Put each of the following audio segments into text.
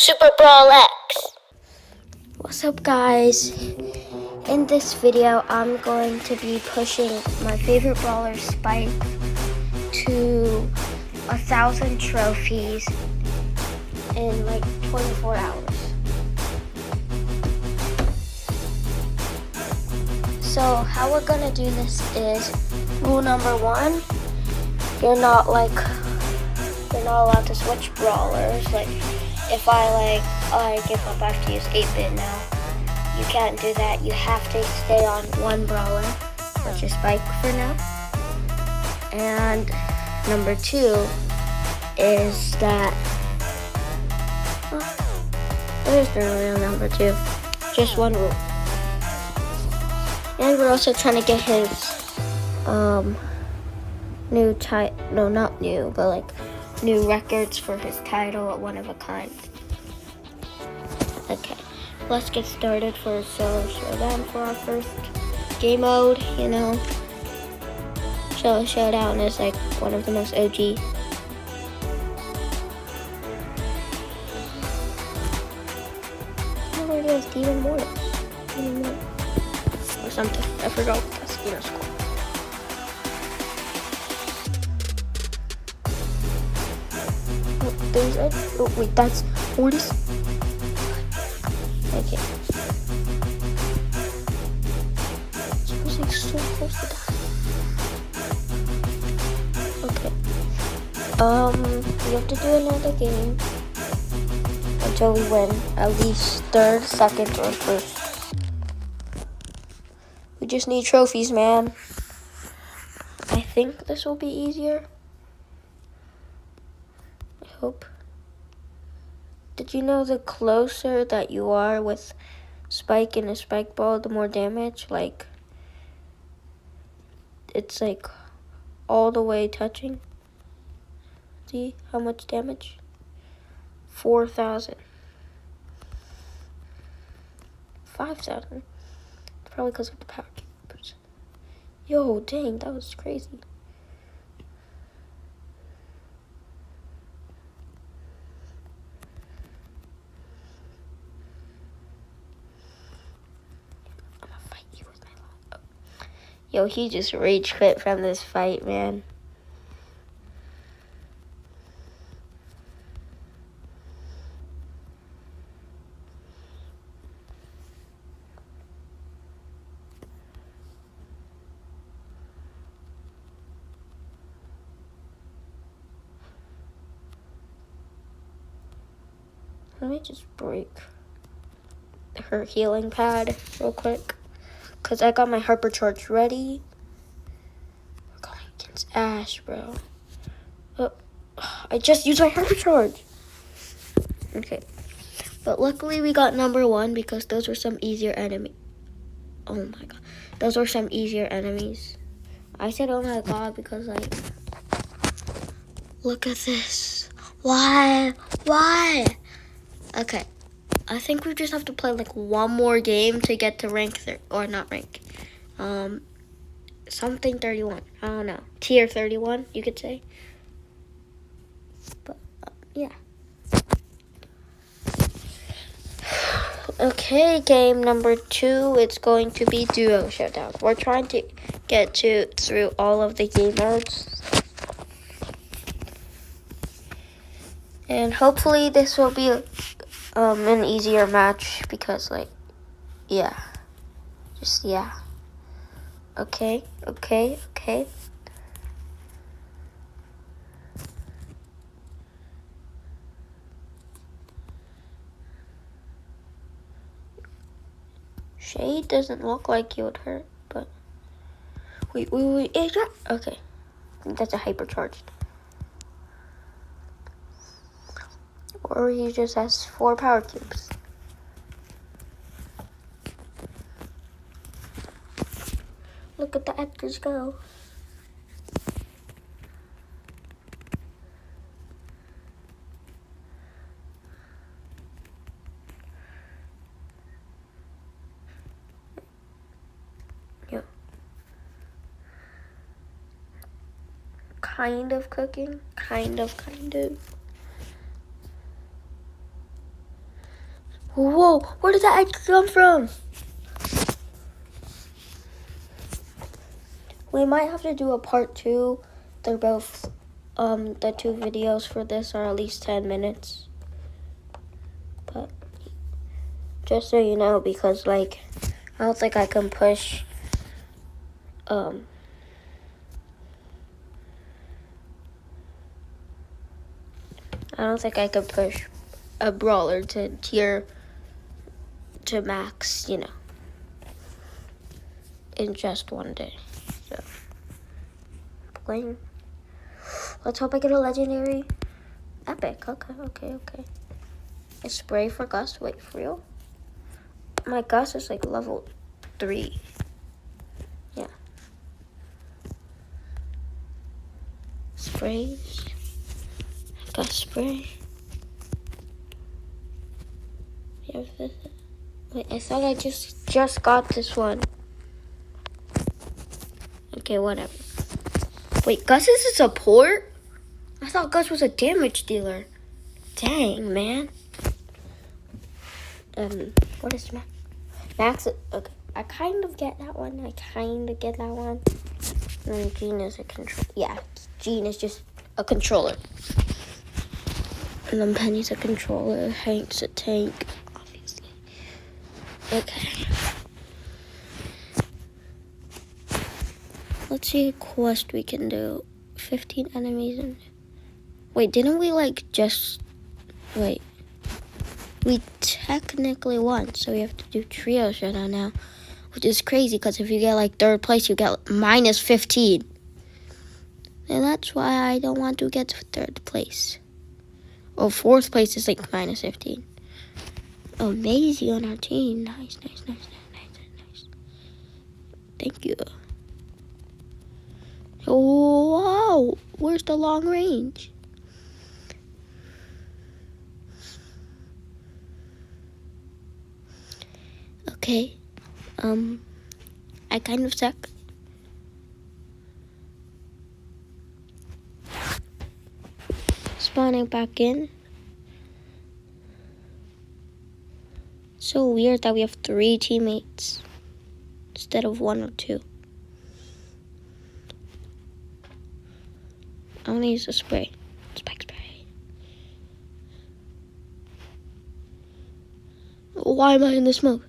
Super Brawl X. What's up, guys? In this video, I'm going to be pushing my favorite brawler, Spike, to 1,000 trophies in like 24 hours. So how we're gonna do this is, rule number 1, you're not allowed to switch brawlers. Like, if I give my back to use 8-bit now, you can't do that. You have to stay on one brawler, which is Spike for now. And number 2 is that, there's no real number 2, just one rule. And we're also trying to get his new new records for his title at one of a kind. Okay, let's get started for a solo showdown for our first game mode. You know, solo showdown is like one of the most OG. Oh, it is Demon Mortis. Or something. I forgot what that's called. Oh wait, that's Mortis. Okay. It was like so close to that. Okay. We have to do another game until we win at least 3rd, 2nd, or 1st. We just need trophies, man. I think this will be easier. I hope. Did you know the closer that you are with Spike and a Spike Ball, the more damage? Like, it's like all the way touching. See how much damage? 4,000. 5,000. Probably because of the power cubes. Yo, dang, that was crazy. Yo, he just rage quit from this fight, man. Let me just break her healing pad real quick, because I got my hypercharge ready. We're going against Ash, bro. Oh, I just used my hypercharge. Okay. But luckily we got number 1 because those were some easier enemies. Oh my god. Those were some easier enemies. I said oh my god because, like, look at this. Why? Okay. I think we just have to play like one more game to get to rank, or not rank. Something 31. I don't know. Tier 31, you could say. But, yeah. Okay, game number 2, it's going to be Duo Showdown. We're trying to get through all of the game modes. And hopefully this will be an easier match because, like, yeah. Just, yeah. Okay. Shade doesn't look like he would hurt, but wait. Okay, I think that's a hypercharged. Or he just has 4 power cubes. Look at the Edgars go. Yeah. Kind of cooking. Kind of. Whoa, where did that egg come from? We might have to do a part 2. They're both, the 2 videos for this are at least 10 minutes. But just so you know, because like, I don't think I can push, I don't think I could push a brawler to max, you know, in just one day. So, playing. Let's hope I get a legendary epic. Okay. A spray for Gus. Wait, for real? My Gus is like level 3. Yeah. Sprays. Gus spray. Wait, I thought I just got this one. Okay, whatever. Wait, Gus is a support? I thought Gus was a damage dealer. Dang, man. What is Max? Max, okay. I kind of get that one. And then Gene is a control. Yeah, Gene is just a controller. And then Penny's a controller. Hank's a tank, obviously. Okay. Let's see a quest we can do. 15 enemies and... Wait, didn't we Wait. We technically won, so we have to do trio showdown now. Which is crazy, because if you get like 3rd place, you get minus 15. And that's why I don't want to get 3rd place. Oh, 4th place is like minus 15. Oh, Maisie on our team. Nice. Thank you. Oh, wow. Where's the long range? Okay. I kind of suck. Spawning back in. So weird that we have 3 teammates instead of 1 or 2. I want to use a spray. Spike spray. Why am I in the smoke?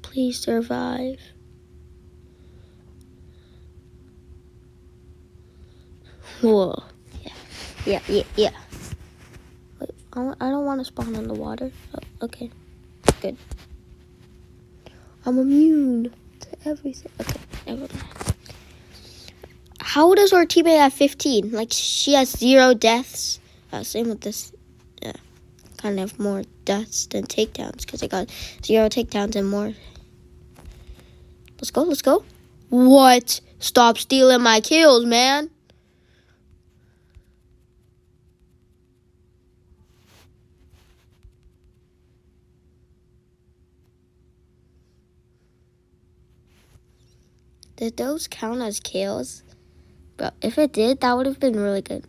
Please survive. Whoa. Yeah. Wait, I don't want to spawn in the water. Oh, okay. Good. I'm immune to everything. Okay, never mind. How does our teammate have 15? Like, she has 0 deaths. Same with this. Yeah. Kind of more deaths than takedowns, because I got 0 takedowns and more. Let's go. What? Stop stealing my kills, man. Did those count as kills? But if it did, that would have been really good.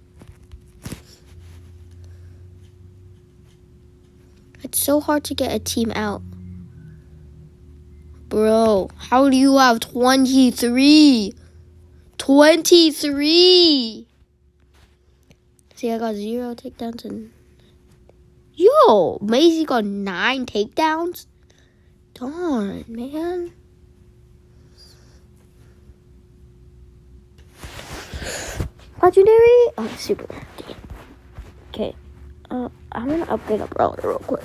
It's so hard to get a team out. Bro, how do you have 23? 23! See, I got 0 takedowns and... Yo, Maisie got 9 takedowns? Darn, man. Legendary? Oh, super. Okay. I'm gonna upgrade a brawler real quick.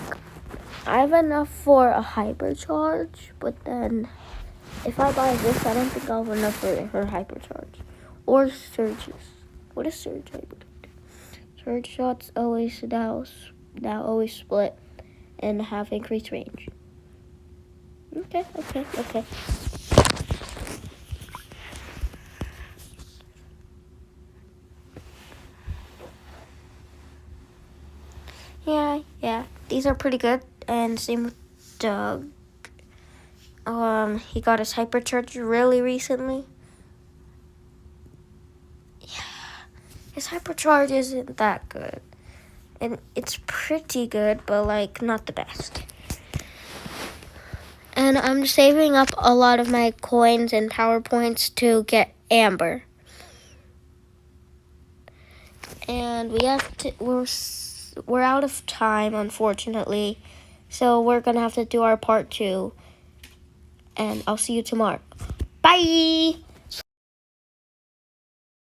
I have enough for a hypercharge, but then if I buy this, I don't think I'll have enough for her hypercharge. Or surges. What is surge? Surge shots always always split and have increased range. Okay. Yeah. These are pretty good. And same with Doug. He got his hypercharge really recently. Yeah. His hypercharge isn't that good. And it's pretty good, but like not the best. And I'm saving up a lot of my coins and power points to get Amber. And we're out of time, unfortunately. So we're gonna have to do our part 2. And I'll see you tomorrow. Bye!